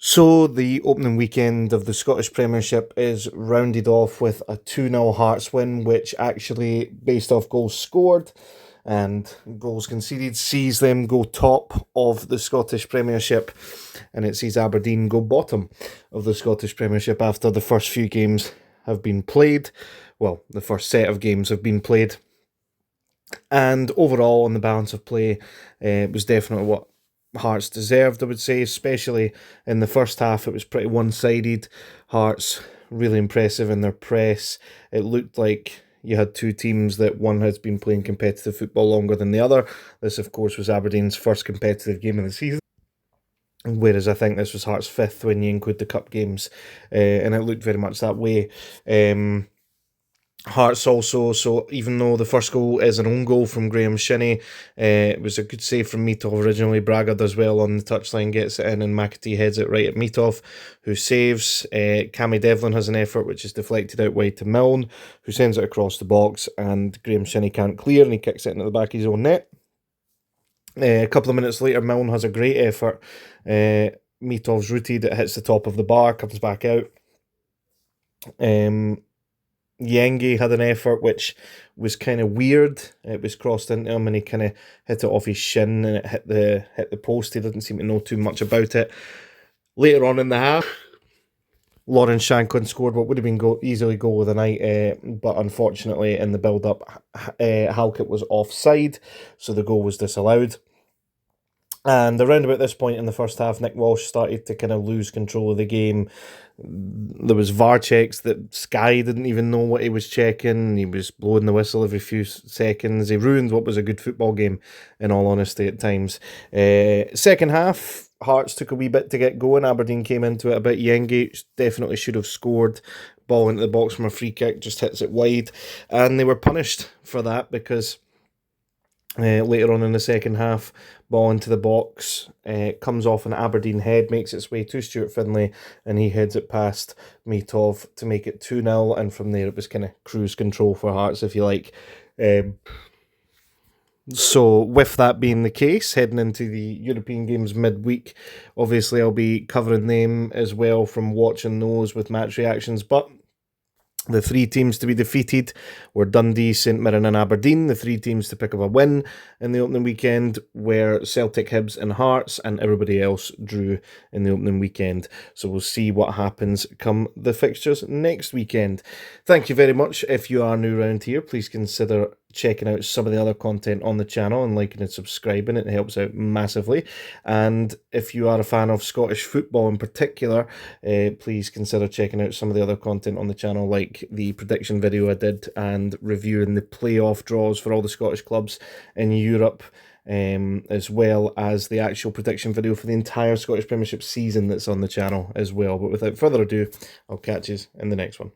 So the opening weekend of the Scottish Premiership is rounded off with a 2-0 Hearts win, which actually, based off goals scored and goals conceded, sees them go top of the Scottish Premiership, and it sees Aberdeen go bottom of the Scottish Premiership after the first few games have been played. Well, the first set of games have been played. And overall, on the balance of play, it was definitely what Hearts deserved, I would say, especially in the first half. It was pretty one-sided. Hearts really impressive in their press. It looked like you had two teams that one has been playing competitive football longer than the other. This, of course, was Aberdeen's first competitive game of the season, whereas I think this was Hearts' fifth when you include the cup games, and it looked very much that way. Hearts also, so even though the first goal is an own goal from Graham Shinney, it was a good save from Mitov originally. Braga does well on the touchline, gets it in, and McAtee heads it right at Mitov, who saves. Cammy Devlin has an effort which is deflected out wide to Milne, who sends it across the box, and Graham Shinney can't clear, and he kicks it into the back of his own net. A couple of minutes later, Milne has a great effort. Mitov's rooted, it hits the top of the bar, comes back out. Yenge had an effort which was kind of weird. It was crossed into him and he kind of hit it off his shin and it hit the post. He didn't seem to know too much about it. Later on in the half, Lawrence Shanklin scored what would have been easily goal of the night, but unfortunately in the build-up, Halkett was offside, so the goal was disallowed. And around about this point in the first half, Nick Walsh started to kind of lose control of the game. There was VAR checks that Sky didn't even know what he was checking. He was blowing the whistle every few seconds. He ruined what was a good football game, in all honesty, at times. Second half, Hearts took a wee bit to get going. Aberdeen came into it a bit. Yenge definitely should have scored. Ball into the box from a free kick, just hits it wide. And they were punished for that because later on in the second half, ball into the box, comes off an Aberdeen head, makes its way to Stuart Finlay, and he heads it past Mitov to make it 2-0, and from there it was kind of cruise control for Hearts, if you like. So with that being the case, heading into the European games midweek, obviously I'll be covering them as well from watching those with match reactions, but the three teams to be defeated were Dundee, St Mirren and Aberdeen. The three teams to pick up a win in the opening weekend were Celtic, Hibs and Hearts, and everybody else drew in the opening weekend. So we'll see what happens come the fixtures next weekend. Thank you very much. If you are new around here, please consider checking out some of the other content on the channel and liking and subscribing. It helps out massively. And if you are a fan of Scottish football in particular, please consider checking out some of the other content on the channel, like the prediction video I did and reviewing the playoff draws for all the Scottish clubs in Europe, as well as the actual prediction video for the entire Scottish Premiership season that's on the channel as well. But without further ado, I'll catch you in the next one.